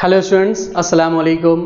Hello students, अस्सलाम वालेकुम।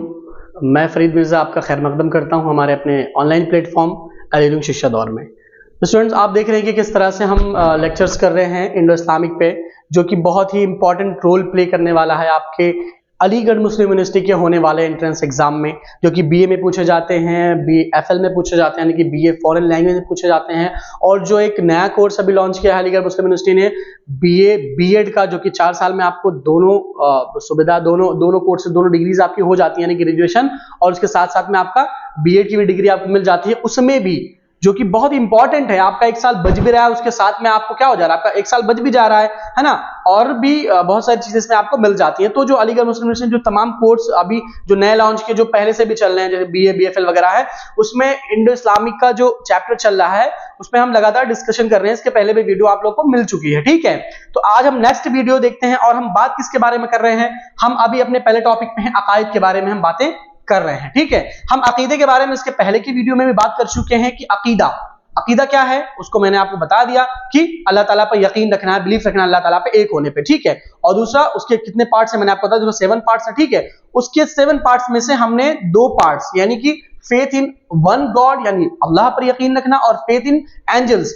मैं फरीद मिर्ज़ा आपका खैर मकदम करता हूं हमारे अपने ऑनलाइन प्लेटफॉर्म अलीलुम शिक्षा दौर में। तो स्टूडेंट्स, आप देख रहे हैं कि किस तरह से हम लेक्चर्स कर रहे हैं इंडो इस्लामिक पे, जो कि बहुत ही इंपॉर्टेंट रोल प्ले करने वाला है आपके अलीगढ़ मुस्लिम यूनिवर्सिटी के होने वाले एंट्रेंस एग्जाम में, जो कि बीए में पूछे जाते हैं, BFL में पूछे जाते हैं, यानी कि बीए फॉरेन लैंग्वेज में पूछे जाते हैं। और जो एक नया कोर्स अभी लॉन्च किया है अलीगढ़ मुस्लिम यूनिवर्सिटी ने, बीए बीएड का, जो कि 4 साल में आपको दोनों सुविधा, दोनों कोर्स, दोनों डिग्रीज आपकी हो जाती है, यानी कि ग्रेजुएशन और उसके साथ साथ में आपका बीएड की भी डिग्री आपको मिल जाती है। उसमें भी जो कि बहुत इंपॉर्टेंट है, आपका 1 साल बच भी रहा है, उसके साथ में आपको क्या हो जा रहा है, आपका 1 साल बच भी जा रहा है ना, और भी बहुत सारी चीजें इसमें आपको मिल जाती है। तो जो अलीगढ़ मुस्लिम यूनिवर्सिटी जो तमाम कोर्स अभी जो नए लॉन्च के, जो पहले से भी चल रहे हैं, जैसे बीए BFL वगैरह है, उसमें इंडो इस्लामिक का जो चैप्टर चल रहा है उसमें हम लगातार डिस्कशन कर रहे हैं। इसके पहले भी वीडियो आप लोगों को मिल चुकी है, ठीक है। तो आज हम नेक्स्ट वीडियो देखते हैं और हम बात किसके बारे में कर रहे हैं, हम अभी अपने पहले टॉपिक पे हैं, अकायद के बारे में हम बातें कर रहे हैं, ठीक है। हम अकीदे के बारे में इसके पहले की वीडियो में भी बात कर चुके हैं कि अकीदा क्या है, उसको मैंने आपको बता दिया कि अल्लाह ताला पर यकीन रखना है, बिलीफ रखना है अल्लाह ताला पे एक होने पे, ठीक है। और दूसरा, उसके कितने पार्ट्स है मैंने आपको बताया, जो 7 पार्ट्स है, ठीक है। उसके 7 पार्ट्स में से हमने 2 पार्ट्स, यानी कि फेथ इन वन गॉड, यानी अल्लाह पर यकीन रखना, और फेथ इन एंजल्स,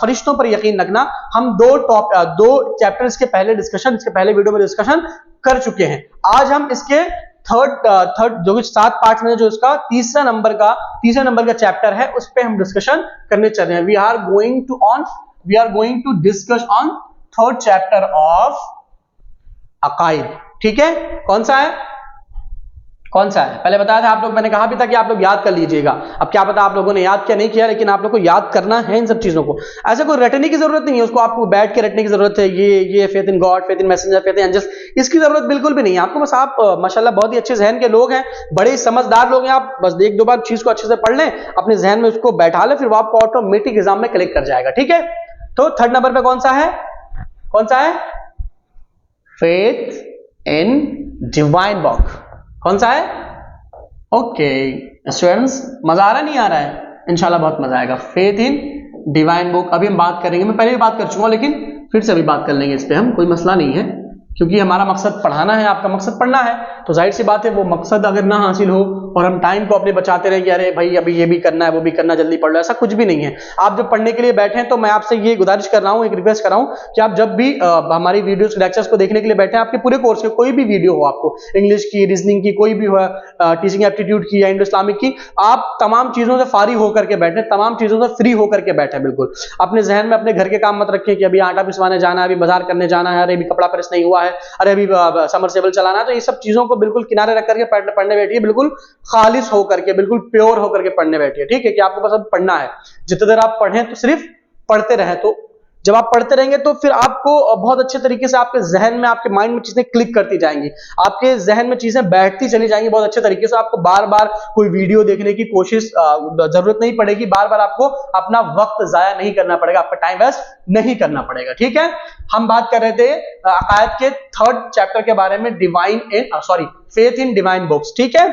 फरिश्तों पर यकीन रखना, हम दो चैप्टर्स के पहले डिस्कशन, इसके पहले वीडियो में डिस्कशन कर चुके हैं। आज हम इसके थर्ड जो कि 7 पार्ट में, जो इसका तीसरा नंबर का चैप्टर है, उस पे हम डिस्कशन करने चल रहे हैं। We are going to discuss on third chapter of अकाइद, ठीक है। कौन सा है पहले बताया था आप लोग, मैंने कहा भी था कि आप लोग याद कर लीजिएगा। अब क्या पता आप लोगों ने याद क्या नहीं किया, लेकिन आप लोग को याद करना है इन सब चीजों को। ऐसा कोई रटने की जरूरत नहीं है, उसको आपको बैठ के रटने की जरूरत है। ये faith in God, faith in messenger, faith in angels, इसकी जरूरत बिल्कुल भी नहीं है आपको। बस आप माशाल्लाह बहुत ही अच्छे जहन के लोग हैं, बड़े समझदार लोग हैं, आप बस 1-2 बार चीज को अच्छे से पढ़ लें, अपने जहन में उसको बैठा लें, फिर वो आपको ऑटोमेटिक एग्जाम में क्लिक कर जाएगा, ठीक है। तो थर्ड नंबर पे कौन सा है? Faith in divine book. कौन सा है? ओके स्टूडेंट्स, मजा आ रहा नहीं आ रहा है? इंशाल्लाह बहुत मजा आएगा। फेथ इन डिवाइन बुक अभी हम बात करेंगे, मैं पहले भी बात कर चुका हूं, लेकिन फिर से अभी बात कर लेंगे इस पे हम, कोई मसला नहीं है, क्योंकि हमारा मकसद पढ़ाना है, आपका मकसद पढ़ना है। तो जाहिर सी बात है, वो मकसद अगर ना हासिल हो और हम टाइम को अपने बचाते रहे कि अरे भाई अभी ये भी करना है, वो भी करना, जल्दी पढ़ लो, ऐसा कुछ भी नहीं है। आप जब पढ़ने के लिए बैठे हैं, तो मैं आपसे ये गुजारिश कर रहा हूँ, एक रिक्वेस्ट कर रहा हूँ कि आप जब भी हमारी वीडियोस लेक्चर्स को देखने के लिए बैठे हैं, आपके पूरे कोर्स के कोई भी वीडियो हो, आपको इंग्लिश की, रीजनिंग की, कोई भी हो, टीचिंग एप्टीट्यूड की या इंडो इस्लामिक की, आप तमाम चीजों से फारिग होकर के बैठे, तमाम चीजों से फ्री होकर के बैठे। बिल्कुल अपने जहन में अपने घर के काम मत रखें कि अभी आटा पिसवाने जाना है, अभी बाजार करने जाना है, अरे अभी कपड़ा प्रेस नहीं हुआ है, अरे अभी समरसेबल चलाना है। तो ये सब चीजों को बिल्कुल किनारे रख करके पढ़ने बैठिए, बिल्कुल खालिस होकर के, बिल्कुल प्योर होकर के पढ़ने बैठिए, ठीक है। कि आपको बस अब पढ़ना है, जितनी देर आप पढ़ें तो सिर्फ पढ़ते रहे। तो जब आप पढ़ते रहेंगे तो फिर आपको बहुत अच्छे तरीके से आपके जहन में, आपके माइंड में चीजें क्लिक करती जाएंगी, आपके जहन में चीजें बैठती चली जाएंगी बहुत अच्छे तरीके से। आपको बार बार कोई वीडियो देखने की कोशिश जरूरत नहीं पड़ेगी, बार बार आपको अपना वक्त जाया नहीं करना पड़ेगा, आपका टाइम वेस्ट नहीं करना पड़ेगा, ठीक है। हम बात कर रहे थे अकायद के थर्ड चैप्टर के बारे में, फेथ इन डिवाइन बुक्स, ठीक है।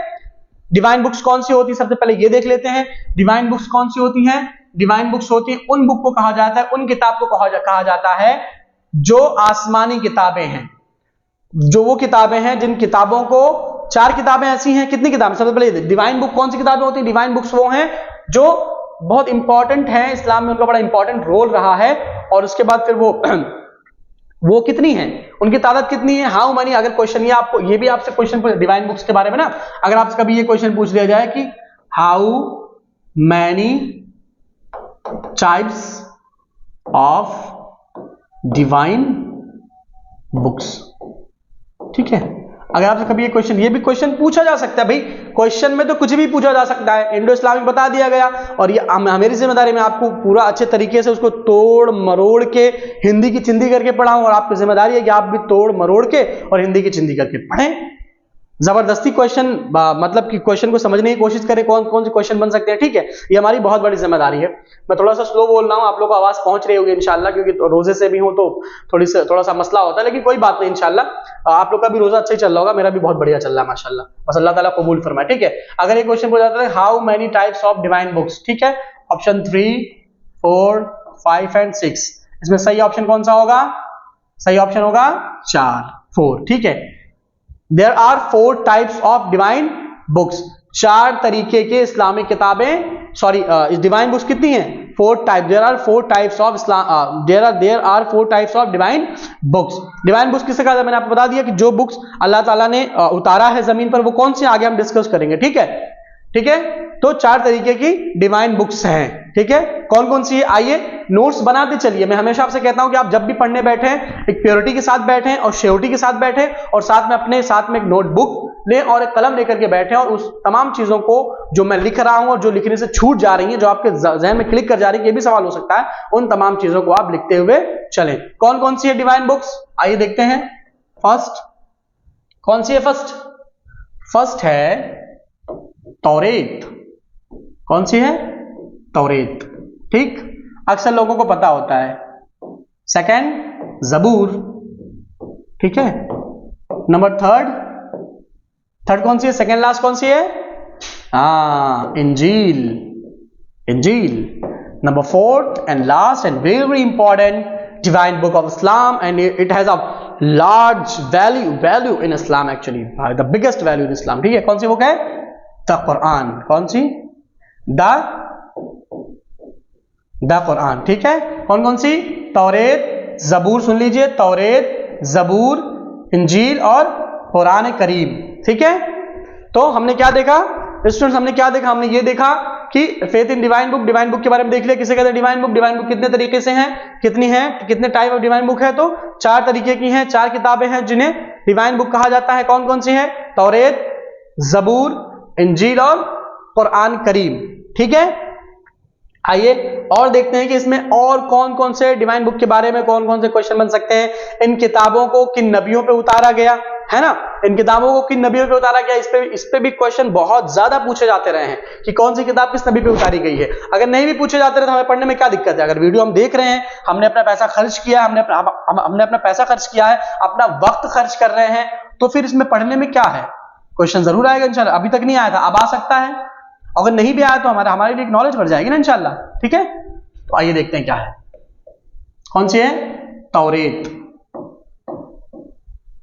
डिवाइन बुक्स कौन सी होती है, सबसे पहले ये देख लेते हैं। डिवाइन बुक्स कौन सी होती हैं? डिवाइन बुक्स होती है उन बुक को कहा जाता है, उन किताब को कहा जाता है जो आसमानी किताबें हैं, जो वो किताबें हैं जिन किताबों को, 4 किताबें ऐसी हैं। कितनी किताबें? सबसे पहले डिवाइन बुक कौन सी किताबें होती हैं? डिवाइन बुक्स वो हैं जो बहुत इंपॉर्टेंट हैं, इस्लाम में उनका बड़ा इंपॉर्टेंट रोल रहा है। और उसके बाद फिर वो कितनी हैं, उनकी तादाद कितनी है, हाउ मनी। अगर क्वेश्चन ये भी आपसे क्वेश्चन पूछ डिवाइन बुक्स के बारे में ना, अगर आपसे कभी ये क्वेश्चन पूछ लिया जाए कि how many types of divine books, ठीक है। अगर आपसे कभी ये भी क्वेश्चन पूछा जा सकता है, भाई क्वेश्चन में तो कुछ भी पूछा जा सकता है, इंडो इस्लामिक बता दिया गया, और ये मेरी जिम्मेदारी में आपको पूरा अच्छे तरीके से उसको तोड़ मरोड़ के हिंदी की चिंदी करके पढ़ाऊं, और आपकी जिम्मेदारी है कि आप भी तोड़ मरोड़ के और हिंदी की चिंदी करके पढ़ें। जबरदस्ती क्वेश्चन, मतलब कि क्वेश्चन को समझने की कोशिश करें, कौन कौन से क्वेश्चन बन सकते हैं, ठीक है। ये हमारी बहुत बड़ी जिम्मेदारी है। मैं थोड़ा सा स्लो बोल रहा हूं, आप लोगों को आवाज पहुंच रही होगी इंशाल्लाह, क्योंकि रोजे से भी हूं तो थोड़ा सा मसला होता है, लेकिन कोई बात नहीं, इंशाल्लाह आप लोग का भी रोजा अच्छा ही चल रहा होगा, मेरा भी बहुत बढ़िया चल रहा है माशाल्लाह, बस अल्लाह ताला कबूल फरमाए, ठीक है। अगर ये क्वेश्चन पूछा जाता है how many types of divine books, ठीक है, ऑप्शन 3, 4, 5 एंड 6, इसमें सही ऑप्शन कौन सा होगा? सही ऑप्शन होगा 4, 4, ठीक है। There are 4 types of divine books, 4 तरीके के इस्लामिक किताबें, सॉरी डिवाइन बुक्स कितनी हैं? 4 type, there are 4 types of Islam, there are 4 types of divine books. Divine books किसे कहा जाता है? मैंने आपको बता दिया कि जो बुक्स अल्लाह ताला ने उतारा है जमीन पर, वो कौन सी, आगे हम डिस्कस करेंगे। ठीक है, ठीक है, तो 4 तरीके की डिवाइन बुक्स हैं। ठीक है, कौन कौन सी है? आइए नोट्स बनाते चलिए। मैं हमेशा आपसे कहता हूं कि आप जब भी पढ़ने बैठे एक प्योरिटी के साथ बैठे और श्योरिटी के साथ बैठे, और साथ में अपने साथ में एक नोटबुक लें और एक कलम लेकर के बैठे, और उस तमाम चीजों को जो मैं लिख रहा हूं और जो लिखने से छूट जा रही है, जो आपके जहन में क्लिक कर जा रही है, ये भी सवाल हो सकता है, उन तमाम चीजों को आप लिखते हुए चलें। कौन कौन सी है डिवाइन बुक्स? आइए देखते हैं। फर्स्ट कौन सी है? फर्स्ट है तौरेत। कौन सी है? तौरेत। ठीक, अक्सर लोगों को पता होता है। सेकंड जबूर। ठीक है, नंबर थर्ड कौन सी है? सेकंड लास्ट कौन सी है? इंजील। Number fourth and last and very important divine book of Islam, and it has a large value in Islam, actually the biggest value in Islam. ठीक है, कौन सी बुक है? The Quran. कौन सी? The Quran. ठीक है, कौन कौन सी? तौरेत, जबूर, सुन लीजिए, तौरेत, जबूर, इंजील और कुरान करीम। ठीक है, तो हमने क्या देखा स्टूडेंट्स? हमने क्या देखा? हमने ये देखा कि फेथ इन डिवाइन बुक के बारे में देख लिया। किसे कहते हैं डिवाइन बुक कितने तरीके से हैं, कितनी है, कितने टाइप ऑफ डिवाइन बुक है? तो 4 तरीके की हैं, 4 किताबें हैं जिन्हें डिवाइन बुक कहा जाता है। कौन कौन सी है? तौरेत, जबूर, इंजील और कुरान करीम। ठीक है, आइए और देखते हैं कि इसमें और कौन कौन से डिवाइन बुक के बारे में कौन कौन से क्वेश्चन बन सकते हैं। इन किताबों को किन नबियों पे उतारा गया है ना, इन किताबों को किन नबियों पे उतारा गया, इस पे भी क्वेश्चन बहुत ज्यादा पूछे जाते रहे हैं कि कौन सी किताब किस नबी पे उतारी गई है। अगर नहीं भी पूछे जाते रहे तो हमें पढ़ने में क्या दिक्कत है? अगर वीडियो हम देख रहे हैं, हमने अपना पैसा खर्च किया, हमने अपना पैसा खर्च किया है, अपना वक्त खर्च कर रहे हैं, तो फिर इसमें पढ़ने में क्या है? क्वेश्चन जरूर आएगा इंशाल्लाह। अभी तक नहीं आया था, अब आ सकता है। अगर नहीं भी आया तो हमारे लिए नॉलेज बढ़ जाएगी ना इंशाल्लाह। ठीक है, तो आइए देखते हैं क्या है। कौन सी है?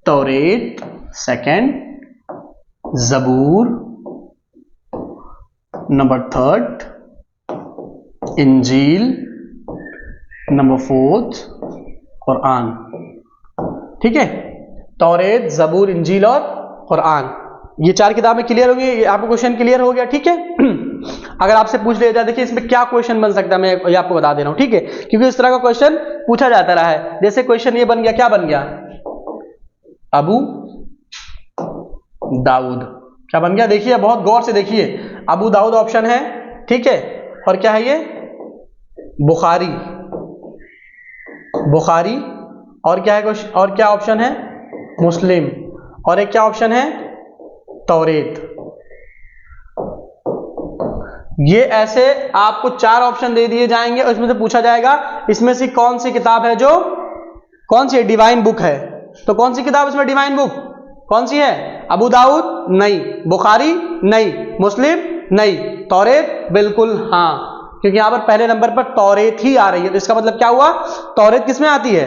तौरेत, सेकंड जबूर, नंबर 3 इंजील, नंबर 4 कुरान। ठीक है, तौरेत, जबूर, इंजील और कुरान, ये 4 किताबें क्लियर होंगी। आपको क्वेश्चन क्लियर हो गया? ठीक है, अगर आपसे पूछ लिया जाए, देखिए इसमें क्या क्वेश्चन बन सकता है, मैं ये आपको बता दे रहा हूं। ठीक है, क्योंकि इस तरह का क्वेश्चन पूछा जाता रहा है। जैसे क्वेश्चन ये बन गया, क्या बन गया? अबू दाऊद। क्या बन गया? देखिए, बहुत गौर से देखिए, अबू दाऊद ऑप्शन है। ठीक है, और क्या है ये? बुखारी। और क्या है? और क्या ऑप्शन है? मुस्लिम। और एक क्या ऑप्शन है? तौरेत। ये ऐसे आपको 4 ऑप्शन दे दिए जाएंगे और इसमें से पूछा जाएगा इसमें से कौन सी किताब है जो कौन सी डिवाइन बुक है। तो कौन सी किताब इसमें डिवाइन बुक कौन सी है? अबू दाऊद नहीं, बुखारी नहीं, मुस्लिम नहीं, तौरेत बिल्कुल हाँ, क्योंकि यहां पर पहले नंबर पर तौरेत ही आ रही है। तो इसका मतलब क्या हुआ? तौरेत किसमें आती है?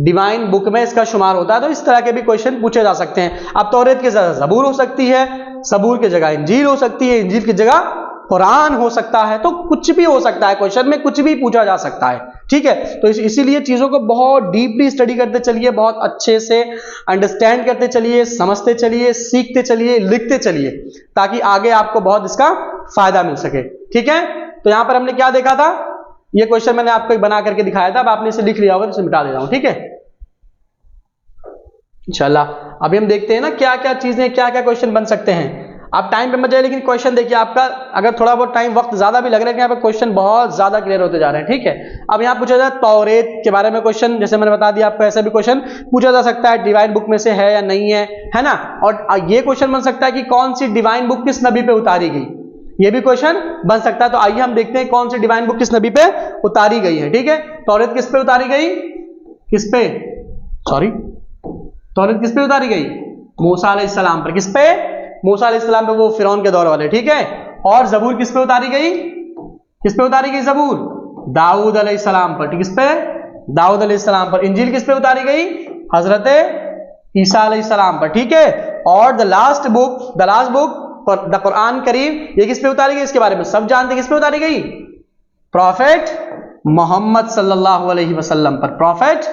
डिवाइन बुक में इसका शुमार होता है। तो इस तरह के भी क्वेश्चन पूछे जा सकते हैं। अब तौरेत की जगह जबूर हो सकती है, जबूर की जगह इंजील हो सकती है, इंजील की जगह कुरान हो सकता है। तो कुछ भी हो सकता है, क्वेश्चन में कुछ भी पूछा जा सकता है। ठीक है, तो इसीलिए चीजों को बहुत डीपली स्टडी करते चलिए, बहुत अच्छे से अंडरस्टैंड करते चलिए, समझते चलिए, सीखते चलिए, लिखते चलिए, ताकि आगे आपको बहुत इसका फायदा मिल सके। ठीक है, तो यहां पर हमने क्या देखा था? ये क्वेश्चन मैंने आपको बना करके दिखाया था। अब आपने इसे लिख लिया होगा तो इसे मिटा दे रहा हूं। ठीक है, इंशाल्लाह अभी हम देखते हैं ना क्या क्या चीजें, क्या क्या क्वेश्चन बन सकते हैं। आप टाइम पे मत जाइए, लेकिन क्वेश्चन देखिए, आपका अगर थोड़ा बहुत टाइम वक्त ज्यादा भी लग रहा है, यहाँ पे क्वेश्चन बहुत ज्यादा क्लियर होते जा रहे हैं। ठीक है, अब यहाँ पूछा जाए तौरेत के बारे में क्वेश्चन, जैसे मैंने बता दिया आपको, ऐसा भी क्वेश्चन पूछा जा सकता है, डिवाइन बुक में से है या नहीं है ना। और ये क्वेश्चन बन सकता है कि कौन सी डिवाइन बुक किस नबी पे उतारी गई, ये भी क्वेश्चन बन सकता है। तो आइए हम देखते हैं कौन सी डिवाइन बुक किस नबी पे उतारी गई है। ठीक है, तौरेत किस पे उतारी गई? किस पे? सॉरी, तौरेत किस पे उतारी गई? मूसा अलैहिस्सलाम पर। किस पे? मूसा अलैहिस्सलाम पे, वो फिरौन के दौर वाले। ठीक है, और जबूर किस पे उतारी गई? किस पे उतारी गई जबूर? दाऊद अलैहिस्सलाम पर। किस पे? दाऊद अलैहिस्सलाम पर। इंजील किस पे उतारी गई? हजरत ईसा अलैहिस्सलाम पर। ठीक है, और the last book the Quran करीम, ये किस पे उतारी गई? इसके बारे में सब जानते हैं, किस पे उतारी गई? प्रॉफेट मोहम्मद सल्लल्लाहु अलैहि वसल्लम पर। प्रॉफेट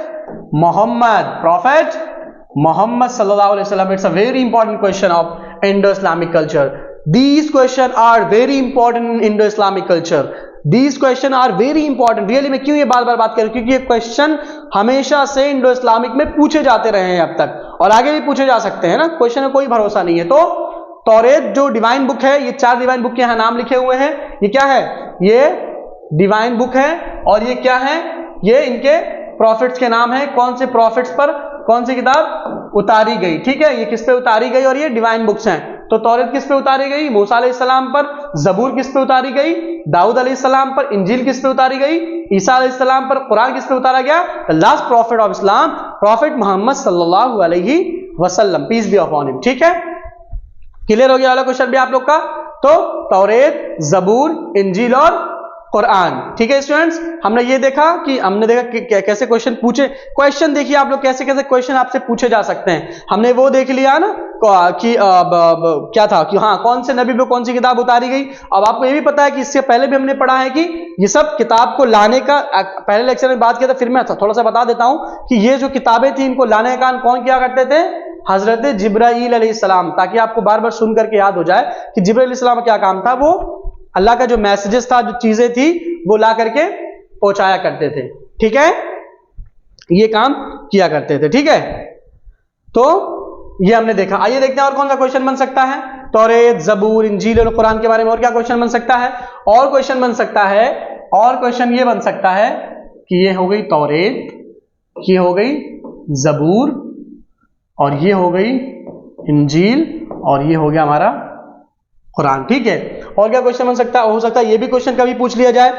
मोहम्मद सल्लल्लाहु अलैहि वसल्लम। It's a very important question of Indo Islamic culture. These questions are very important in Indo-Islamic culture. These questions are very important. Really मैं क्यों ये बार बार बात कर रहा हूं? क्योंकि ये क्वेश्चन हमेशा से इंडो इस्लामिक में पूछे जाते रहे हैं अब तक, और आगे भी पूछे जा सकते हैं ना, क्वेश्चन में कोई भरोसा नहीं है। तो तौरेत जो डिवाइन बुक है, ये 4 डिवाइन बुक के यहाँ नाम लिखे हुए हैं। ये क्या है? ये डिवाइन बुक है, और ये क्या है? ये इनके प्रॉफिट्स के नाम है। कौन से प्रॉफिट्स पर कौन सी किताब उतारी गई, ठीक है? ये किस पे उतारी गई, और ये डिवाइन बुक्स हैं। तो तौरेत किस पे उतारी गई? मूसा अलैहिस्सलाम पर। जबूर किस पे उतारी गई? दाऊद अलैहिस्सलाम पर। इंजील किस पे उतारी गई? ईसा अलैहिस्सलाम पर। कुरान किस पे उतारा गया? The last prophet of Islam, prophet Mohammad सल्लल्लाहु अलैहि वसल्लम, पीस बी अपॉन हिम। ठीक है, क्लियर हो गया वाला क्वेश्चन भी आप लोग का? तो तौरेत, जबूर, इंजील और कुरान। ठीक है स्टूडेंट्स, हमने ये देखा कि कैसे क्वेश्चन पूछे। क्वेश्चन देखिए आप लोग, कैसे कैसे क्वेश्चन आपसे पूछे जा सकते हैं। हमने वो देख लिया ना कि क्या था कि हाँ, कौन से नबी पे कौन सी किताब उतारी गई। अब आपको ये भी पता है कि इससे पहले भी हमने पढ़ा है कि ये सब किताब को लाने का, पहले लेक्चर में बात किया था, फिर मैं थोड़ा सा बता देता हूं कि ये जो किताबें थी, इनको लाने का काम कौन किया करते थे? हजरत जिब्राईल अलैहिस्सलाम। ताकि आपको बार बार सुन करके याद हो जाए कि जिब्राईल अलैहिस्सलाम का क्या काम था। वो अल्लाह का जो मैसेजेस था, जो चीजें थी, वो ला करके पहुंचाया करते थे। ठीक है, ये काम किया करते थे। ठीक है, तो ये हमने देखा। आइए देखते हैं और कौन सा क्वेश्चन बन सकता है। तौरेत, जबूर, इंजील और कुरान के बारे में और क्या क्वेश्चन बन सकता है? और क्वेश्चन बन सकता है, और क्वेश्चन ये बन सकता है कि ये हो गई तौरेत, ये हो गई जबूर, और ये हो गई इंजील, और ये हो गया हमारा कुरान। ठीक है, और क्या क्वेश्चन बन सकता है? हो सकता है ये भी क्वेश्चन कभी पूछ लिया जाए।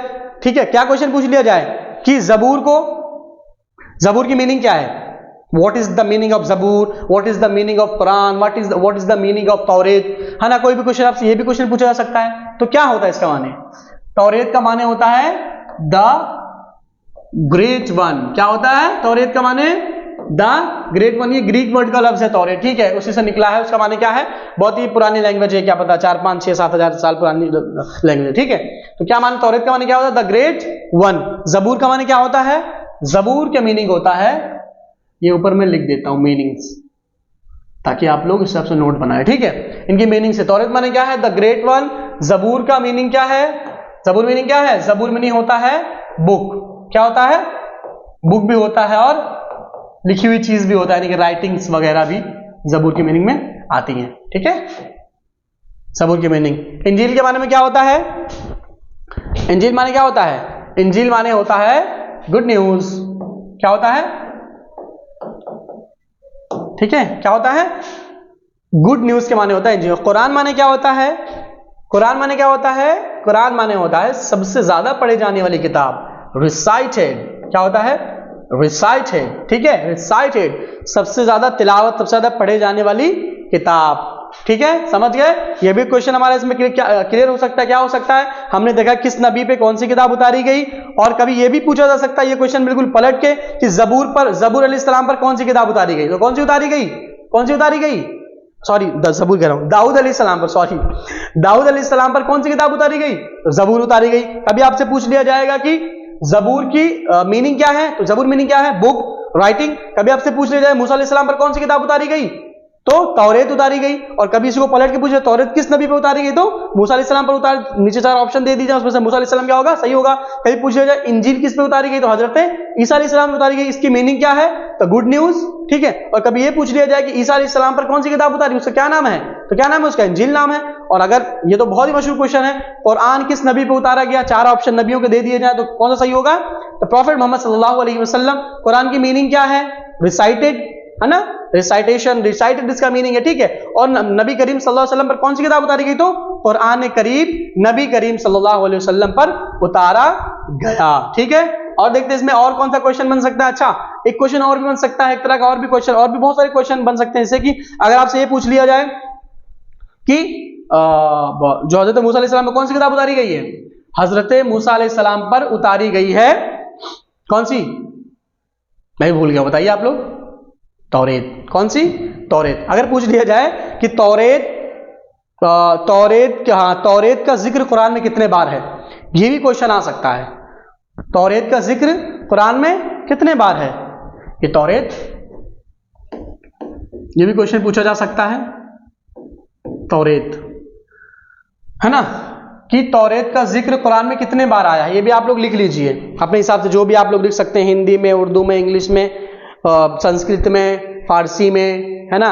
ठीक है, क्या क्वेश्चन पूछ लिया जाए कि जबूर की मीनिंग क्या है? What is the meaning of जबूर, what is the meaning of Quran, what is the meaning of तौरेत, है ना? कोई भी क्वेश्चन आपसे ये भी क्वेश्चन पूछा जा सकता है। तो क्या होता है इसका माने? तौरेत का माने होता है द ग्रेट वन। क्या होता है तौरेत का माने? The great one. ये ग्रीक वर्ड का लफ्ज है तौरेत। ठीक है, उसी से निकला है। उसका माने क्या है? बहुत ही पुरानी लैंग्वेज है, क्या पता 4, 5, 6, 7 हजार साल पुरानी लैंग्वेज है। ठीक है, तो क्या माने? तौरेत का माने क्या होता है? The great one. जबूर का माने क्या होता है? जबूर का मीनिंग होता है, ये ऊपर में लिख देता हूं मीनिंग्स, ताकि आप लोग इस हिसाब से नोट बनाए। ठीक है, इनकी मीनिंग से तौरेत माने क्या है? The great one. जबूर का मीनिंग क्या है? जबूर मीनिंग क्या है? जबूर मीनिंग होता है बुक। क्या होता है? बुक भी होता है, और लिखी हुई चीज भी होता है, यानी कि राइटिंग्स वगैरह भी जबूर की मीनिंग में आती हैं। ठीक है, जबूर की मीनिंग। इंजील के माने में क्या होता है? इंजील माने क्या होता है? इंजील माने होता है गुड न्यूज। क्या होता है? ठीक है, क्या होता है? गुड न्यूज के माने होता है इंजील। कुरान माने क्या होता है? कुरान माने क्या होता है? कुरान माने होता है सबसे ज्यादा पढ़े जाने वाली किताब, रिसाइटेड। क्या होता है? रिसाइटेड। ठीक है, रिसाइटेड, सबसे ज्यादा तिलावत, सबसे ज्यादा पढ़े जाने वाली किताब। ठीक है, समझ गए? ये भी क्वेश्चन हमारा इसमें क्लियर हो सकता है। क्या हो सकता है? हमने देखा किस नबी पे कौन सी किताब उतारी गई, और कभी ये भी पूछा जा सकता है, ये क्वेश्चन बिल्कुल पलट के, कि जबूर अलैहिस्सलाम पर कौन सी किताब उतारी गई। तो कौन सी उतारी गई? कौन सी उतारी गई? सॉरी, जबूर कह रहा हूं, दाऊद अलैहिस्सलाम पर। सॉरी, दाऊद अलैहिस्सलाम पर कौन सी किताब उतारी गई? तो जबूर उतारी गई। कभी आपसे पूछ लिया जाएगा कि जबूर की मीनिंग क्या है, तो जबूर मीनिंग क्या है? Book, writing. कभी आपसे पूछ लिया जाए मूसा अलैहिस्सलाम पर कौन सी किताब उतारी गई, तो तौरेत उतारी गई। और कभी इसको पलट के पूछे तौरेत किस नबी पे उतारी गई, तो मूसा अलैहिस्सलाम पर उतार। नीचे 4 ऑप्शन दे दीजिए, उसमें से मूसा अलैहिस्सलाम क्या होगा? सही होगा। कभी पूछ लिया जाए इंजील किस पे उतारी गई, तो हजरत ईसा अलैहिस्सलाम पे उतारी गई। इसकी मीनिंग क्या है? तो गुड न्यूज। ठीक है, और कभी ये पूछ लिया जाए कि ईसा अलैहिस्सलाम पर कौन सी किताब उतारी, उसका क्या नाम है, तो क्या नाम है उसका? इंजील नाम है। और अगर ये तो बहुत ही मशहूर क्वेश्चन है, कुरान किस नबी पे उतारा गया, 4 ऑप्शन नबियों के दे दिए जाए, तो कौन सा सही होगा? तो प्रॉफिट मोहम्मद सल्लल्लाहु अलैहि वसल्लम। कुरान की मीनिंग क्या है? रिसाइटेड, है ना? रिसाइटेशन, रिसाइटेड इसका मीनिंग है। ठीक है, और नबी करीम सल्लल्लाहु अलैहि वसल्लम पर कौन सी किताब उतारी गई, तो कुरान करीम नबी करीम सल्लल्लाहु अलैहि वसल्लम पर उतारा गया। ठीक है, और देखते हैं इसमें और कौन सा क्वेश्चन बन सकता है। अच्छा, एक क्वेश्चन और भी बन सकता है, एक तरह का और भी क्वेश्चन, और भी बहुत सारे क्वेश्चन बन सकते हैं। जैसे कि अगर आपसे ये पूछ लिया जाए कि जो हजरत मूसा अलैहिस्सलाम पर कौन सी किताब उतारी गई है, हजरत मूसा अलैहिस्सलाम पर उतारी गई है कौन सी? मैं भूल गया, बताइए आप लोग। तौरेत। कौन सी? तौरेत। अगर पूछ लिया जाए कि तौरेत का जिक्र कुरान में कितने बार है, ये भी क्वेश्चन आ सकता है। तौरेत का जिक्र कुरान में कितने बार है, ये तौरेत, ये भी क्वेश्चन पूछा जा सकता है। तौरेत है ना, कि तौरेत का जिक्र कुरान में कितने बार आया है, ये भी आप लोग लिख लीजिए अपने हिसाब से, जो भी आप लोग लिख सकते हैं, हिंदी में, उर्दू में, इंग्लिश में, संस्कृत में, फारसी में, है ना,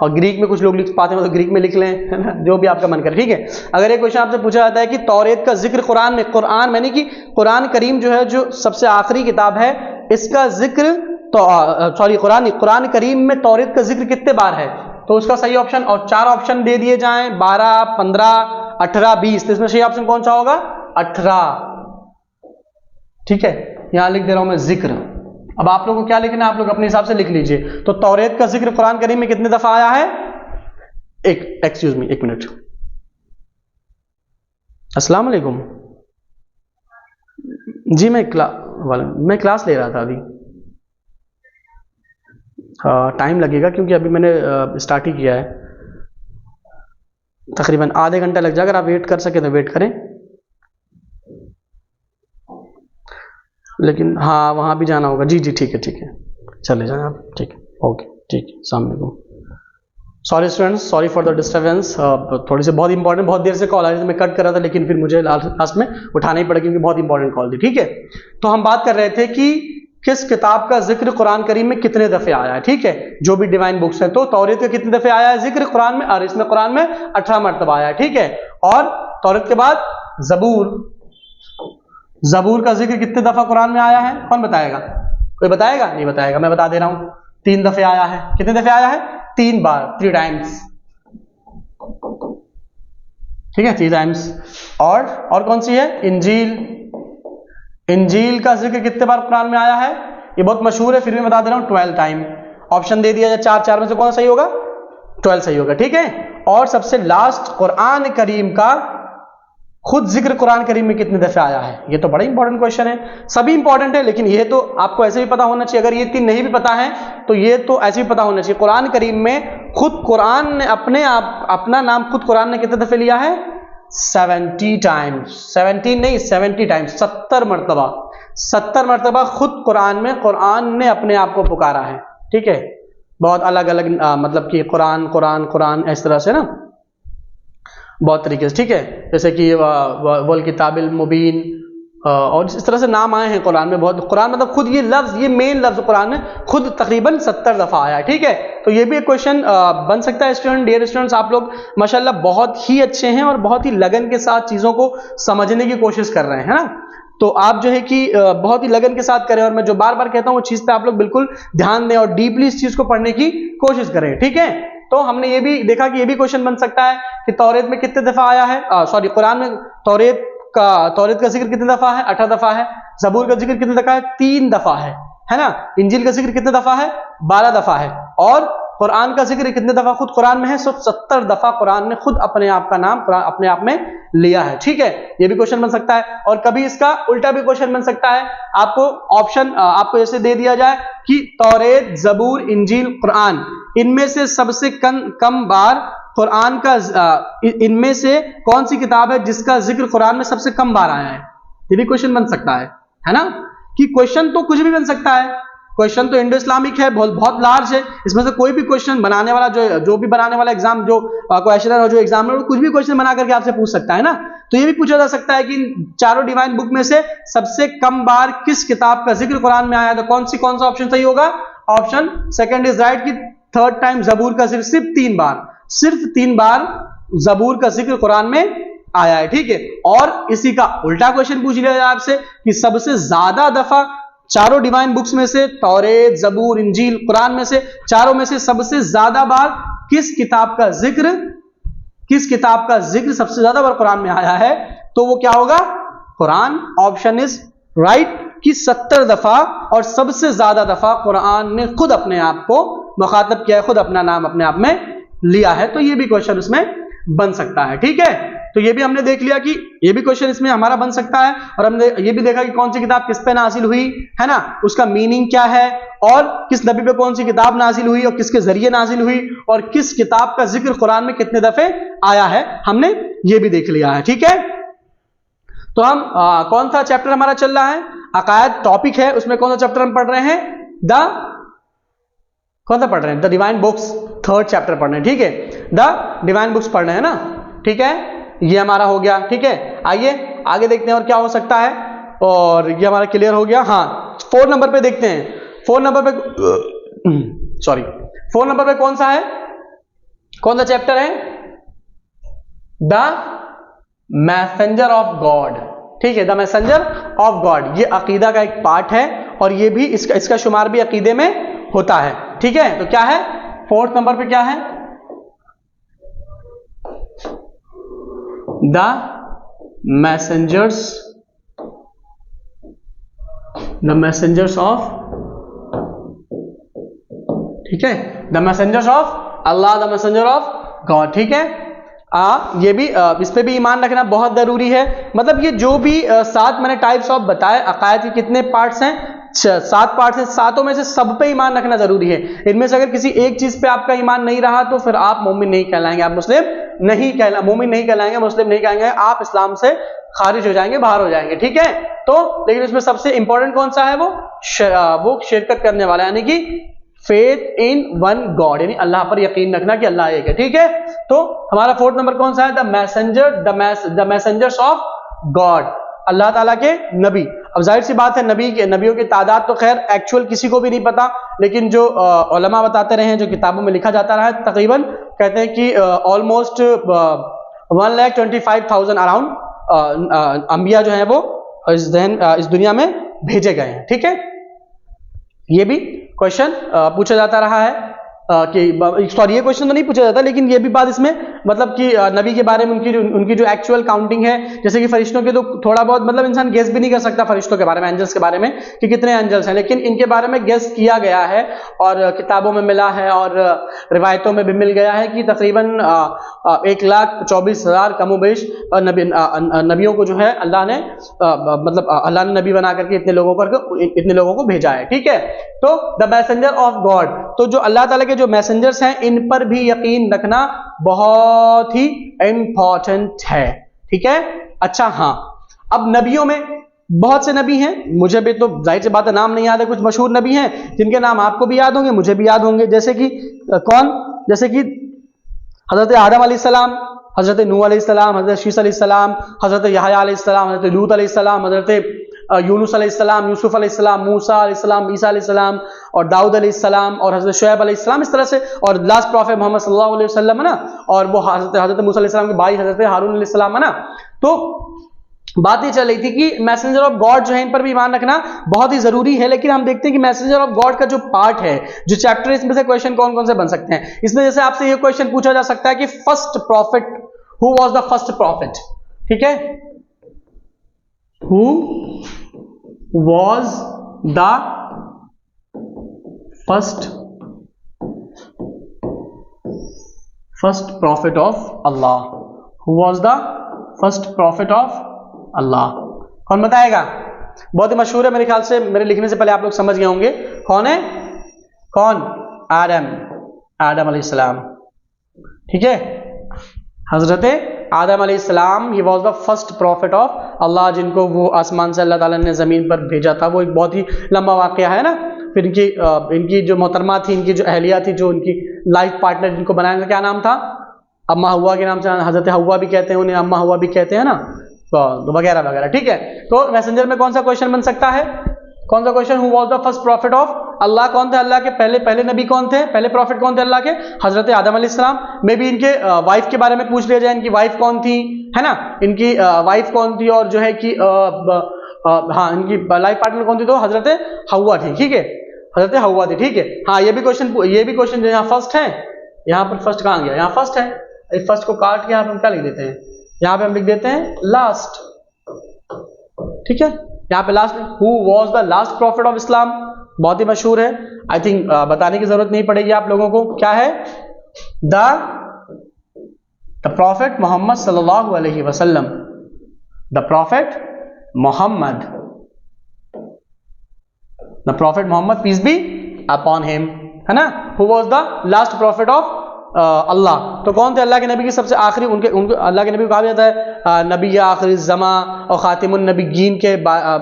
और ग्रीक में कुछ लोग लिख पाते हैं तो ग्रीक में लिख लें, है ना, जो भी आपका मन करे, ठीक है। अगर एक क्वेश्चन आपसे पूछा जाता है कि तौरेत का जिक्र कुरान में, कुरान यानी कि कुरान करीम जो है, जो सबसे आखिरी किताब है, इसका जिक्र कुरान करीम में तौरेत का जिक्र कितने बार है, तो उसका सही ऑप्शन, और 4 ऑप्शन दे दिए जाएं, 12, 15, 18, 20, तो इसमें सही ऑप्शन कौन सा होगा, 18, ठीक है। यहां लिख दे रहा हूं मैं जिक्र। अब आप लोगों को क्या लिखना है, आप लोग अपने हिसाब से लिख लीजिए। तो तौरेत का जिक्र कुरान करीम में कितने दफा आया है, एक मिनट, अस्सलाम वालेकुम जी, मैं क्लास ले रहा था अभी, टाइम लगेगा क्योंकि अभी मैंने स्टार्ट ही किया है, तकरीबन आधे घंटा लग जाएगा। अगर आप वेट कर सके तो वेट करें, लेकिन हाँ वहाँ भी जाना होगा। जी ठीक है, चले जाएं आप, ठीक है, ओके, ठीक है, अस्सलाम वालेकुम। Sorry students, sorry for the disturbance, थोड़ी सी बहुत इंपॉर्टेंट, बहुत देर से कॉल आ रही थी, मैं कट कर रहा था, लेकिन फिर मुझे लास्ट में उठाना ही पड़ा क्योंकि बहुत इंपॉर्टेंट कॉल थी, ठीक है। तो हम बात कर रहे थे कि किस किताब का जिक्र कुरान करीम में कितने दफे आया है, ठीक है, जो भी डिवाइन बुक्स है। तो तौरेत का कितने दफे आया है जिक्र कुरान में, और इसमें कुरान में 18 मरतबा आया है, ठीक है। और तौरेत के बाद जबूर का जिक्र कितने दफा कुरान में आया है, कौन बताएगा, कोई बताएगा, नहीं बताएगा, मैं बता दे रहा हूं, 3 दफे आया है। कितने दफे आया है, 3 बार, 3 टाइम्स, ठीक है, 3 टाइम्स। और कौन सी है, इंजील का जिक्र कितने बार कुरान में आया है, ये बहुत मशहूर है, फिर भी बता दे रहा हूं, 12 टाइम। ऑप्शन दे दिया जाए 4 में से कौन सा सही होगा, 12 सही होगा, ठीक है। और सबसे लास्ट, कुरान करीम का खुद जिक्र कुरान करीम में कितने दफे आया है, ये तो बड़ा इंपॉर्टेंट क्वेश्चन है। सभी इंपॉर्टेंट है, लेकिन ये तो आपको ऐसे भी पता होना चाहिए। अगर ये 3 नहीं भी पता है तो ये तो ऐसे भी पता होना चाहिए। कुरान करीम में खुद कुरान ने अपना नाम खुद कुरान ने कितने दफे लिया है, 70 टाइम्स, 17 नहीं 70 टाइम्स, 70 मरतबा, 70 मरतबा खुद कुरान में कुरान ने अपने आप को पुकारा है, ठीक है। बहुत अलग अलग मतलब कि कुरान इस तरह से ना, बहुत तरीके से, ठीक है, जैसे कि वल किताबिल मुबीन, और इस तरह से नाम आए हैं कुरान में बहुत। कुरान मतलब खुद ये लफ्ज, ये मेन लफ्ज कुरान में खुद तकरीबन 70 दफा आया है, ठीक है। तो ये भी एक क्वेश्चन बन सकता है स्टूडेंट। डियर स्टूडेंट्स, आप लोग माशाल्लाह बहुत ही अच्छे हैं और बहुत ही लगन के साथ चीजों को समझने की कोशिश कर रहे हैं, है ना। तो आप जो है कि बहुत ही लगन के साथ करें, और मैं जो बार बार कहता हूँ वो चीज पे आप लोग बिल्कुल ध्यान दें और डीपली इस चीज को पढ़ने की कोशिश करें, ठीक है। तो हमने ये भी देखा कि ये भी क्वेश्चन बन सकता है कि तौरेत में कितने दफा आया है, कुरान में तौरेत का जिक्र कितने दफा है, 18 दफा है। जबूर का जिक्र कितने दफा है, 3 दफा है ना। इंजील का जिक्र कितने दफा है, 12 दफा है। और कुरान का जिक्र कितने दफा खुद कुरान में है, 70 दफा कुरान ने खुद अपने आप का नाम अपने आप में लिया है, ठीक है। ये भी क्वेश्चन बन सकता है। और कभी इसका उल्टा भी क्वेश्चन बन सकता है। आपको ऑप्शन आपको ऐसे दे दिया जाए कि तौरेत, जबूर, इंजील, कुरान, इनमें से सबसे कम बार कुरान का, इनमें से कौन सी किताब है जिसका जिक्र कुरान में सबसे कम बार आया है, ये भी क्वेश्चन बन सकता है ना। कि क्वेश्चन तो कुछ भी बन सकता है, क्वेश्चन तो इंडो इस्लामिक है, बहुत लार्ज है, इसमें से कोई भी क्वेश्चन बनाने वाला जो भी बनाने वाला एग्जाम, जो क्वेश्चनर और जो एग्जामिनर, कुछ भी क्वेश्चन बना करके आपसे पूछ सकता है ना। तो ये भी पूछा जा सकता है कि चारों डिवाइन बुक में से सबसे कम बार किस किताब का जिक्र कुरान में आया है, तो कौन सा ऑप्शन सही होगा, ऑप्शन सेकंड इज राइट, कि 3rd टाइम जबूर का जिक्र सिर्फ 3 बार जबूर का जिक्र कुरान में आया है, ठीक है। और इसी का उल्टा क्वेश्चन पूछ लिया जाए आपसे कि सबसे ज्यादा दफा चारों डिवाइन बुक्स में से, तौरेत, जबूर, इंजील, कुरान में से, चारों में से सबसे ज्यादा बार किस किताब का जिक्र सबसे ज्यादा बार कुरान में आया है, तो वो क्या होगा, कुरान। ऑप्शन इज राइट कि 70 दफा, और सबसे ज्यादा दफा कुरान ने खुद अपने आप को मुखातब किया है, खुद अपना नाम अपने आप में लिया है। तो ये भी क्वेश्चन उसमें बन सकता है, ठीक है। तो ये भी हमने देख लिया कि ये भी क्वेश्चन इसमें हमारा बन सकता है, और हमने ये भी देखा कि कौन सी किताब किस पे नाजिल हुई है ना, उसका मीनिंग क्या है, और किस नबी पे कौन सी किताब नाजिल हुई और किसके जरिए नाजिल हुई, और किस किताब का जिक्र कुरान में कितने दफे आया है, हमने ये भी देख लिया है। ठीक है, तो हम कौन सा चैप्टर हमारा चल रहा है, अकायद टॉपिक है, उसमें कौन सा चैप्टर हम पढ़ रहे हैं, कौन सा पढ़ रहे हैं, the divine books, third chapter पढ़ रहे हैं। ठीक है, द डिवाइन बुक्स पढ़ रहे हैं ना। ठीक है, ये हमारा हो गया। ठीक है, आइए आगे देखते हैं और क्या हो सकता है, और ये हमारा क्लियर हो गया। हाँ, 4 नंबर पे देखते हैं। 4 नंबर पे सॉरी 4 नंबर पे कौन सा है, कौन सा चैप्टर है, द मैसेंजर ऑफ गॉड। ठीक है, द मैसेंजर ऑफ गॉड, ये अकीदा का एक पार्ट है, और ये भी इसका शुमार भी अकीदे में होता है। ठीक है, तो क्या है 4th नंबर पे, क्या है, द मैसेंजर्स ऑफ, ठीक है, the messengers of Allah, the messenger of God. ठीक है, ये भी इस पे भी ईमान रखना बहुत जरूरी है। मतलब ये जो भी 7 मैंने टाइप्स ऑफ बताए, अकायद के कितने पार्ट्स हैं, 7 पार्ट्स हैं, 7 में से सब पे ईमान रखना जरूरी है। इनमें से अगर किसी एक चीज पे आपका ईमान नहीं रहा तो फिर आप मोमिन नहीं कहलाएंगे, आप मुस्लिम नहीं मोमिन नहीं कहलाएंगे, मुस्लिम नहीं कहेंगे, आप इस्लाम से खारिज हो जाएंगे, बाहर हो जाएंगे। ठीक है, तो लेकिन इसमें सबसे इंपॉर्टेंट कौन सा है, वो शिरकत करने वाला, यानी कि फेथ इन वन गॉड, यानी अल्लाह पर यकीन रखना कि अल्लाह एक है। ठीक है, तो हमारा 4th नंबर कौन सा है, द मैसेंजर्स ऑफ गॉड, अल्लाह ताला के नबी। अब जाहिर सी बात है, नबियों की तादाद तो खैर एक्चुअल किसी को भी नहीं पता, लेकिन जो उलमा बताते रहे हैं, जो किताबों में लिखा जाता रहा है, तकरीबन कहते हैं कि ऑलमोस्ट 1,25,000 अराउंड अंबिया जो है वो इस दुनिया में भेजे गए हैं। ठीक है, ये भी क्वेश्चन पूछा जाता रहा है कि सॉरी ये क्वेश्चन तो नहीं पूछा जाता, लेकिन ये भी बात इसमें मतलब कि नबी के बारे में उनकी जो एक्चुअल काउंटिंग है, जैसे कि फरिश्तों के तो थोड़ा बहुत मतलब इंसान गेस भी नहीं कर सकता फरिश्तों के बारे में, एंजल्स के बारे में कि कितने एंजल्स हैं, लेकिन इनके बारे में गेस किया गया है और किताबों में मिला है और रिवायतों में भी मिल गया है कि तकरीबन 1,24,000 कमोबेश नबियों को जो है अल्लाह ने मतलब अल्लाह ने नबी बना करके इतने लोगों को भेजा है। ठीक है, तो द मैसेंजर ऑफ गॉड, तो जो अल्लाह ताला के जो मैसेंजर्स हैं इन पर भी यकीन रखना बहुत ही इंपॉर्टेंट है। ठीक है, अच्छा हाँ, अब नबियों में बहुत से नबी हैं, मुझे भी तो जाहिर सी बात है नाम नहीं याद है, कुछ मशहूर नबी हैं जिनके नाम आपको भी याद होंगे, मुझे भी याद होंगे, जैसे कि कौन, जैसे कि हजरत आदम अलैहिस्सलाम, हजरत नूह अलैहिस्सलाम, हजरत शीस अलैहिस्सलाम, हजरत यहया अलैहिस्सलाम, हजरत लूत अलैहिस्सलाम, हजरत यूनुस अलैहिस्सलाम, यूसुफ अलैहिस्सलाम, मूसा अलैहिस्सलाम, ईसा अलैहिस्सलाम और दाऊद अलैहिस्सलाम और हजरत शुएब अलैहिस्सलाम, इस तरह से, और लास्ट प्रॉफिट मोहम्मद सल्लल्लाहु अलैहि वसल्लम है ना, और वो हजरत मूसा अलैहिस्सलाम के भाई हजरत हारून अलैहिस्सलाम है ना। तो बात ये चल रही थी कि मैसेंजर ऑफ गॉड जो है इन पर भी ईमान रखना बहुत ही जरूरी है, लेकिन हम देखते हैं कि मैसेंजर ऑफ गॉड का जो पार्ट है, जो चैप्टर, इसमें से क्वेश्चन कौन कौन से बन सकते हैं। इसमें जैसे आपसे ये क्वेश्चन पूछा जा सकता है कि first profit, who was the first profit. ठीक है, who was the first prophet of Allah, who was the first prophet of Allah, कौन बताएगा, बहुत ही मशहूर है, मेरे ख्याल से मेरे लिखने से पहले आप लोग समझ गए होंगे कौन है, कौन, आदम अलैहिस्सलाम। ठीक है, हजरत आदम अलैहिस्सलाम, he was the first prophet of Allah, जिनको वो आसमान से अल्लाह ताला ने ज़मीन पर भेजा था। वो एक बहुत ही लंबा वाक़या है ना। फिर इनकी जो मोहतरमा थी, इनकी जो अहलिया थी, जो उनकी लाइफ पार्टनर जिनको बनाया था, क्या नाम था, अम्मा हवा के नाम से हजरत हवा भी कहते हैं उन्हें, अम्मा हवा भी कहते हैं ना, तो वगैरह वगैरह। ठीक है, तो मैसेंजर में कौन सा क्वेश्चन बन सकता है, कौन सा question, who was the first prophet of Allah, कौन थे अल्लाह के पहले नबी, कौन थे पहले प्रॉफिट, कौन थे अल्लाह के, हजरत आदम अलैहिस्सलाम। मे भी इनके वाइफ के बारे में पूछ लिया जाए, इनकी वाइफ कौन थी, है ना, इनकी वाइफ कौन थी, और जो है कि हाँ, इनकी लाइफ पार्टनर कौन थी, तो हजरत हवा थी। ठीक है, हजरत हवा थी। ठीक है, हाँ, ये भी क्वेश्चन जो यहाँ फर्स्ट है, यहाँ पर फर्स्ट कहाँ गया, यहाँ फर्स्ट है, इस फर्स्ट को काट के यहाँ पर हम क्या लिख देते हैं, यहाँ पे हम लिख देते हैं लास्ट। ठीक है, यहाँ पे last, who was the last prophet of इस्लाम, बहुत ही मशहूर है, आई थिंक बताने की जरूरत नहीं पड़ेगी आप लोगों को, क्या है, द प्रॉफिट मोहम्मद सल्लल्लाहु अलैहि वसल्लम, the prophet Muhammad, the prophet Muhammad peace be upon him, है ना, who was the last prophet of Allah. तो कौन थे अल्लाह के नबी की सबसे आखिरी, उनके अल्लाह के नबी को कहा जाता है नबी आखिरी ज़मा और खातिमुन नबीयीन के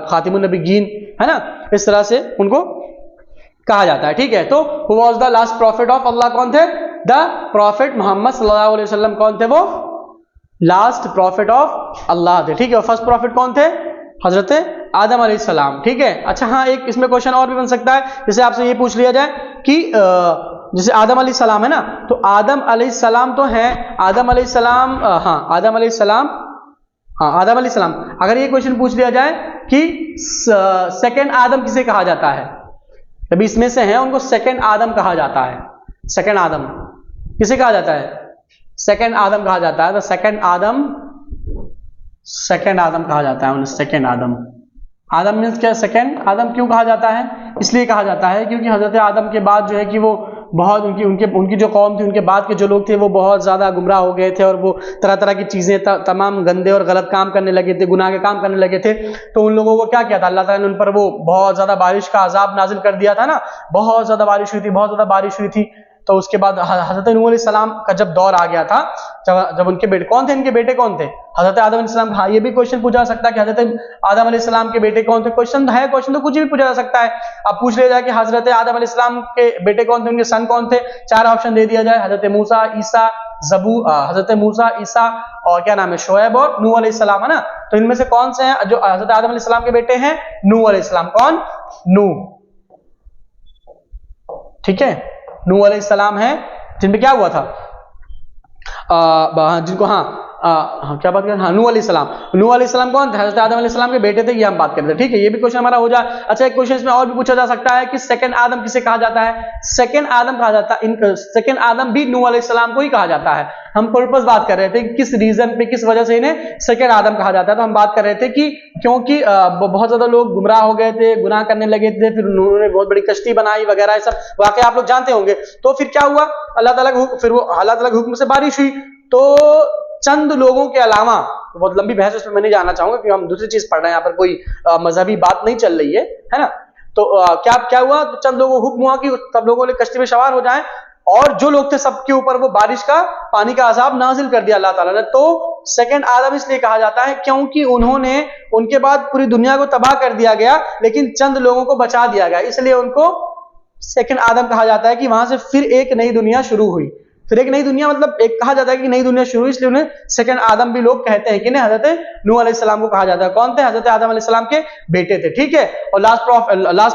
खातिमुन नबीयीन, है ना, इस तरह से उनको कहा जाता है। ठीक है, तो who was the last prophet of Allah कौन थे? द प्रॉफिट मोहम्मद सल्लल्लाहु अलैहि वसल्लम कौन थे? वो लास्ट प्रॉफिट ऑफ अल्लाह थे। ठीक है, और फर्स्ट प्रॉफिट कौन थे? हजरत आदम अलैहिस्सलाम। ठीक है, अच्छा हाँ, एक इसमें क्वेश्चन और भी बन सकता है, जैसे आपसे ये पूछ लिया जाए कि जैसे आदम अलैहिस्सलाम है ना, तो आदम अलैहिस्सलाम तो है, आदम अलैहिस्सलाम, हाँ आदम अलैहिस्सलाम, हाँ आदम अलैहिस्सलाम, अगर ये क्वेश्चन पूछ लिया जाए कि सेकंड आदम किसे कहा जाता है, अभी इसमें से हैं उनको सेकंड आदम कहा जाता है। सेकंड आदम किसे कहा जाता है? सेकंड आदम कहा जाता है। तो सेकंड आदम कहा जाता है उन्हें, सेकंड आदम। आदम मीन्स क्या? सेकंड आदम। क्यों कहा जाता है? इसलिए कहा जाता है क्योंकि हजरत आदम के बाद जो है कि वो बहुत उनकी जो कौम थी, उनके बाद के जो लोग थे वो बहुत ज़्यादा गुमराह हो गए थे और वो तरह तरह की चीज़ें तमाम गंदे और गलत काम करने लगे थे, गुनाह के काम करने लगे थे। तो उन लोगों को क्या किया था अल्लाह ताला ने? उन पर वो बहुत ज़्यादा बारिश का अजाब नाजिल कर दिया था ना, बहुत ज़्यादा बारिश हुई थी, बहुत ज़्यादा बारिश हुई थी। तो उसके बाद हजरत नूह अलैहिस्सलाम का जब दौर आ गया था, जब उनके बेटे कौन थे? इनके बेटे कौन थे? हजरत आदम अलैहिस्सलाम। हाँ, ये भी क्वेश्चन पूछा जा सकता है कि हजरत आदम अलैहिस्सलाम के बेटे कौन थे? क्वेश्चन है, क्वेश्चन तो कुछ भी पूछा जा सकता है। अब पूछ लिया जाए कि हजरत आदम अलैहिस्सलाम के बेटे कौन थे, उनके सन कौन थे? चार ऑप्शन दे दिया जाए, हजरत मूसा, ईसा, हजरत मूसा, ईसा और क्या नाम है, शोएब और नूह अलैहिस्सलाम, है ना। तो इनमें से कौन से हैं जो हजरत आदम अलैहिस्सलाम के बेटे हैं? नूह अलैहिस्सलाम। कौन? नूह। ठीक है, नूह अलैहिस्सलाम है जिनपे क्या हुआ था, जिनको क्या बात करें, नूह अलैहिस्सलाम। नूह अलैहिस्सलाम कौन थे? हजरत आदम अलैहिस्सलाम के बेटे थे, ये हम बात कर रहे थे। ठीक है, ये भी क्वेश्चन हमारा हो जाए। अच्छा, एक क्वेश्चन इसमें और भी पूछा जा सकता है कि सेकंड आदम किसे कहा जाता है? सेकंड आदम कहा जाता है, सेकंड आदम भी नूह अलैहिस्सलाम को ही कहा जाता है। हम पर्पस बात कर रहे थे किस रीजन पे, किस वजह से इन्हें सेकंड आदम कहा जाता है। तो हम बात कर रहे थे कि क्योंकि बहुत ज्यादा लोग गुमराह हो गए थे, गुनाह करने लगे थे, फिर उन्होंने बहुत बड़ी कश्ती बनाई वगैरह, सब वाकई आप लोग जानते होंगे। तो फिर क्या हुआ, अल्लाह ताला के हुक्म से बारिश हुई। तो चंद लोगों के अलावा, बहुत लंबी बहस उसमें मैं नहीं जाना चाहूंगा क्योंकि हम दूसरी चीज पढ़ रहे हैं, यहाँ पर कोई मजहबी बात नहीं चल रही है ना। तो क्या हुआ, तो चंद लोगों को हुक्म हुआ कि सब लोगों ने कश्ती में सवार हो जाएं, और जो लोग थे सबके ऊपर वो बारिश का पानी का अजाब नाजिल कर दिया अल्लाह ताला ने। तो सेकंड आदम इसलिए कहा जाता है क्योंकि उनके बाद पूरी दुनिया को तबाह कर दिया गया, लेकिन चंद लोगों को बचा दिया गया, इसलिए उनको सेकंड आदम कहा जाता है कि वहां से फिर एक नई दुनिया शुरू हुई। फिर एक नई दुनिया मतलब एक कहा जाता है कि नई दुनिया शुरू हुई, इसलिए उन्हें सेकंड आदम भी लोग कहते हैं कि नहीं, हजरत नूह अलैहिस्सलाम को कहा जाता है। कौन थे? हजरत आदम अलैहिस्सलाम के बेटे थे। ठीक है, और लास्ट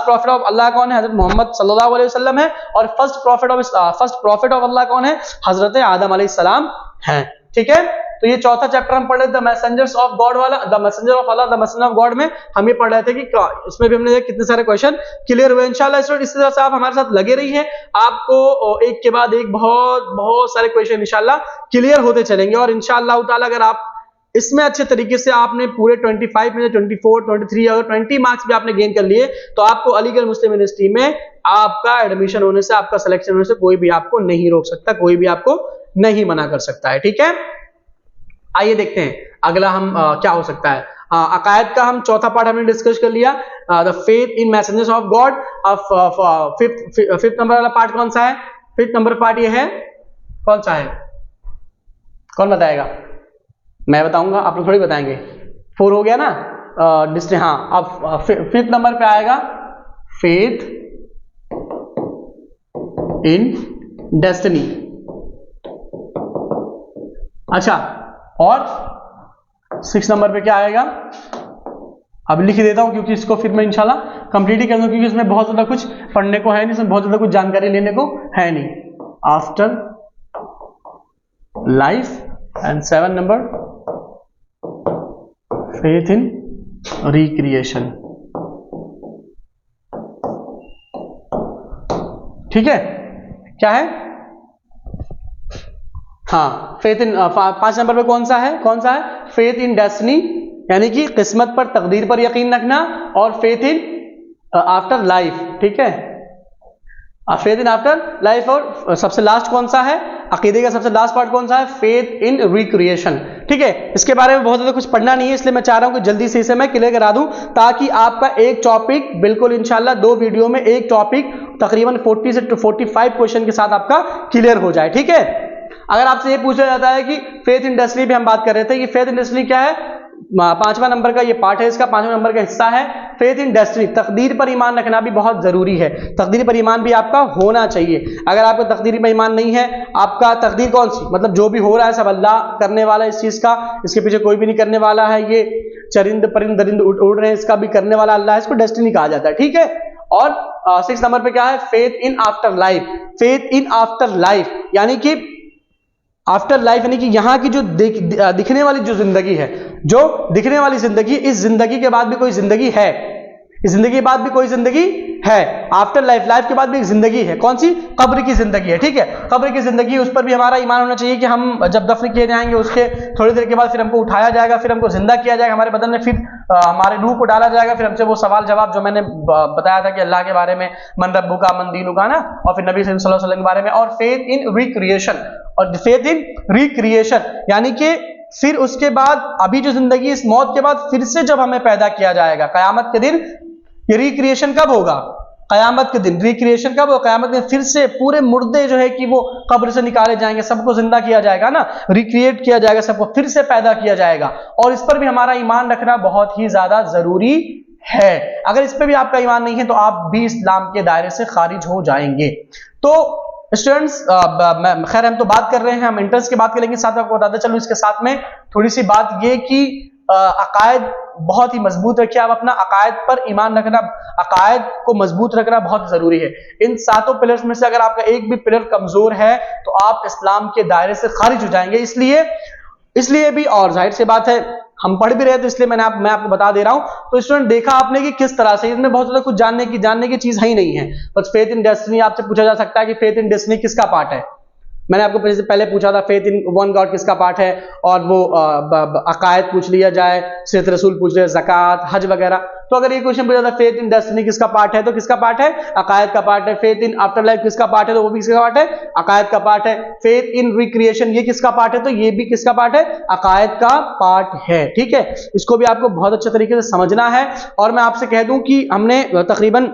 प्रॉफिट ऑफ अल्लाह कौन है? हजरत मोहम्मद सल्लल्लाहु अलैहि वसल्लम है। और फर्स्ट प्रॉफिट ऑफ अल्लाह कौन है? हजरत आदम अलैहिस्सलाम है। ठीक है, तो ये चौथा चैप्टर हम पढ़ रहे थे, द मैसेंजर्स ऑफ गॉड वाला, the messenger of Allah, the messenger of God में हम ये पढ़ रहे थे कि इसमें भी हमने कितने सारे क्वेश्चन क्लियर हुए। इंशाल्लाह इस तरह से आप हमारे साथ लगे रही हैं, आपको एक के बाद एक बहुत सारे क्वेश्चन इंशाल्लाह क्लियर होते चलेंगे। और इंशाल्लाह ताला अगर आप इसमें अच्छे तरीके से आपने पूरे 25 में 24, 23 और 20 मार्क्स भी आपने गेन कर लिए, तो आपको अलीगढ़ मुस्लिम यूनिवर्सिटी में आपका एडमिशन होने से, आपका सिलेक्शन होने से कोई भी आपको नहीं रोक सकता, कोई भी आपको नहीं मना कर सकता है। ठीक है, आइए देखते हैं अगला हम क्या हो सकता है। अकायद का हम चौथा पार्ट हमने डिस्कस कर लिया, the faith in messengers of God. Fifth number वाला पार्ट कौन सा है? फिफ्थ नंबर पार्ट ये है, कौन सा है, कौन बताएगा? मैं बताऊंगा, आप लोग थोड़ी बताएंगे। 4 हो गया ना, हाँ, अब फिफ्थ नंबर पे आएगा फेथ इन डेस्टिनी। अच्छा, और 6 नंबर पे क्या आएगा? अब लिख देता हूं क्योंकि इसको फिर मैं इंशाल्लाह कंप्लीट ही कर दूं, क्योंकि इसमें बहुत ज्यादा कुछ पढ़ने को है नहीं, इसमें बहुत ज्यादा कुछ जानकारी लेने को है नहीं। After life and 7 number faith in recreation. ठीक है, क्या है? हाँ, फेथ इन 5 नंबर पे कौन सा है? फेथ इन डेस्टिनी, यानी कि किस्मत पर, तकदीर पर यकीन रखना, और फेथ इन आफ्टर लाइफ। ठीक है, फेथ इन आफ्टर लाइफ। और सबसे लास्ट कौन सा है, अकीदे का सबसे लास्ट पार्ट कौन सा है, फेथ इन रिक्रिएशन। ठीक है, इसके बारे में बहुत ज्यादा कुछ पढ़ना नहीं है, इसलिए मैं चाह रहा हूं कि जल्दी से इसे मैं क्लियर करा दूं, ताकि आपका एक टॉपिक बिल्कुल इंशाल्लाह 2 वीडियो में एक टॉपिक तकरीबन 40 से 45 क्वेश्चन के साथ आपका क्लियर हो जाए। ठीक है, अगर आपसे ये पूछा जाता है कि फेथ इन डेस्टिनी भी हम बात कर रहे थे कि फेथ इन डेस्टिनी क्या है, 5वां नंबर का ये पार्ट है, इसका 5वां नंबर का हिस्सा है फेथ इन डेस्टिनी। तकदीर पर ईमान रखना भी बहुत जरूरी है, तकदीर पर ईमान भी आपका होना चाहिए। अगर आपका तकदीर पर ईमान नहीं है, आपका तकदीर कौन सी, मतलब जो भी हो रहा है सब अल्लाह करने वाला है, इस चीज का इसके पीछे कोई भी नहीं करने वाला है, ये चरिंद परिंद दरिंद उड़ रहे हैं इसका भी करने वाला अल्लाह है, इसको डेस्टिनी कहा जाता है। ठीक है, और 6 नंबर पे क्या है, faith in after life. Faith in after life यानी कि आफ्टर लाइफ यानी कि यहाँ की जो दिखने वाली जो जिंदगी है, जो दिखने वाली जिंदगी, इस जिंदगी के बाद भी कोई जिंदगी है, इस जिंदगी के बाद भी कोई जिंदगी है। आफ्टर लाइफ, लाइफ के बाद भी एक जिंदगी है, कौन सी, कब्र की जिंदगी है। ठीक है, कब्र की जिंदगी, उस पर भी हमारा ईमान होना चाहिए कि हम जब दफन किए जाएंगे उसके थोड़ी देर के बाद फिर हमको उठाया जाएगा, फिर हमको जिंदा किया जाएगा, हमारे बदन में फिर हमारे रूह को डाला जाएगा, फिर हमसे वो सवाल जवाब जो मैंने बताया था कि अल्लाह के बारे में, मन रब्बू का मन दीनु का ना, और फिर नबी सल्लल्लाहु अलैहि वसल्लम के बारे में, और फेथ इन रिक्रिएशन। और फेथ इन रिक्रिएशन यानी कि फिर उसके बाद अभी जो जिंदगी, इस मौत के बाद फिर से जब हमें पैदा किया जाएगा कयामत के दिन, ये रिक्रिएशन कब होगा, कयामत के दिन। रिक्रिएशन कब होगा, कयामत के दिन फिर से पूरे मुर्दे जो है कि वो कब्र से निकाले जाएंगे, सबको जिंदा किया जाएगा ना, रिक्रिएट किया जाएगा, सबको फिर से पैदा किया जाएगा। और इस पर भी हमारा ईमान रखना बहुत ही ज्यादा जरूरी है। अगर इस पर भी आपका ईमान नहीं है तो आप भी इस्लाम के दायरे से खारिज हो जाएंगे। तो स्टूडेंट्स, खैर हम तो बात कर रहे हैं, हम इंट्रेंस की बात करेंगे, साथ आपको बताते चलो इसके साथ में थोड़ी सी बात ये कि अकायद बहुत ही मजबूत रखिए। आप अपना अकायद पर ईमान रखना, अकायद को मजबूत रखना बहुत जरूरी है। इन 7 पिलर्स में से अगर आपका एक भी पिलर कमजोर है तो आप इस्लाम के दायरे से खारिज हो जाएंगे। इसलिए भी, और जाहिर सी बात है हम पढ़ भी रहे तो इसलिए मैं आपको बता दे रहा हूं। तो स्टूडेंट देखा आपने कि किस तरह से इसमें बहुत ज्यादा कुछ जानने की चीज है ही नहीं है। बस फेथ इन डेस्टिनी आपसे पूछा जा सकता है कि फेथ इन डेस्टिनी किसका पार्ट है। मैंने आपको पहले पूछा था फेथ इन वन गॉड किसका पार्ट है, और वो अकायद पूछ लिया जाए, सीरत रसूल पूछ लिया, ज़कात, हज वगैरह। तो अगर ये क्वेश्चन पूछा था फेथ इन डेस्टिनी किसका पार्ट है, तो किसका पार्ट है, अकायद का पार्ट है। फेथ इन आफ्टर लाइफ किसका पार्ट है, तो वो भी किसका पार्ट है, अकायद का पार्ट है। फेथ इन रिक्रिएशन ये किसका पार्ट है, तो ये भी किसका पार्ट है, अकायद का पार्ट है। ठीक है, इसको भी आपको बहुत अच्छे तरीके से समझना है। और मैं आपसे कह दूं कि हमने तकरीबन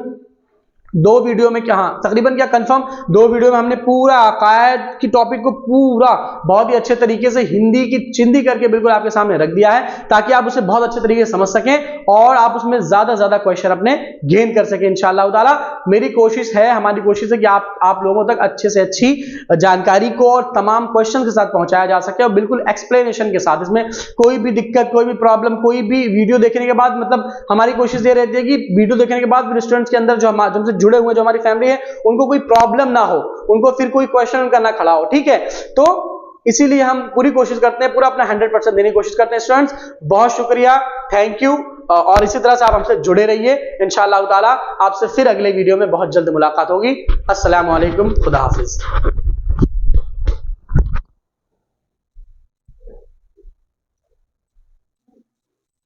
2 वीडियो में तकरीबन क्या कंफर्म 2 वीडियो में हमने पूरा अकायद की टॉपिक को पूरा बहुत ही अच्छे तरीके से हिंदी की चिंदी करके बिल्कुल आपके सामने रख दिया है, ताकि आप उसे बहुत अच्छे तरीके से समझ सकें और आप उसमें ज्यादा क्वेश्चन अपने गेन कर सकें इंशाअल्लाह ताला। मेरी कोशिश है, हमारी कोशिश है कि आप लोगों तक अच्छे से अच्छी जानकारी को और तमाम क्वेश्चन के साथ पहुंचाया जा सके, और बिल्कुल एक्सप्लेनेशन के साथ। इसमें कोई भी दिक्कत, कोई भी प्रॉब्लम, कोई भी वीडियो देखने के बाद, मतलब हमारी कोशिश ये रहती है कि वीडियो देखने के बाद स्टूडेंट्स के अंदर जो हमसे जुड़े हुए जो हमारी फैमिली है उनको कोई प्रॉब्लम ना हो, उनको फिर कोई क्वेश्चन करना खड़ा हो। ठीक है, तो इसीलिए हम पूरी कोशिश करते हैं, पूरा अपना 100% देने की कोशिश करते हैं। स्टूडेंट्स बहुत शुक्रिया, थैंक यू। और इसी तरह से आप हमसे जुड़े रहिए इंशाअल्लाह ताला। आपसे फिर अगले वीडियो में बहुत जल्द मुलाकात होगी। अस्सलाम वालेकुम, खुदा हाफिज।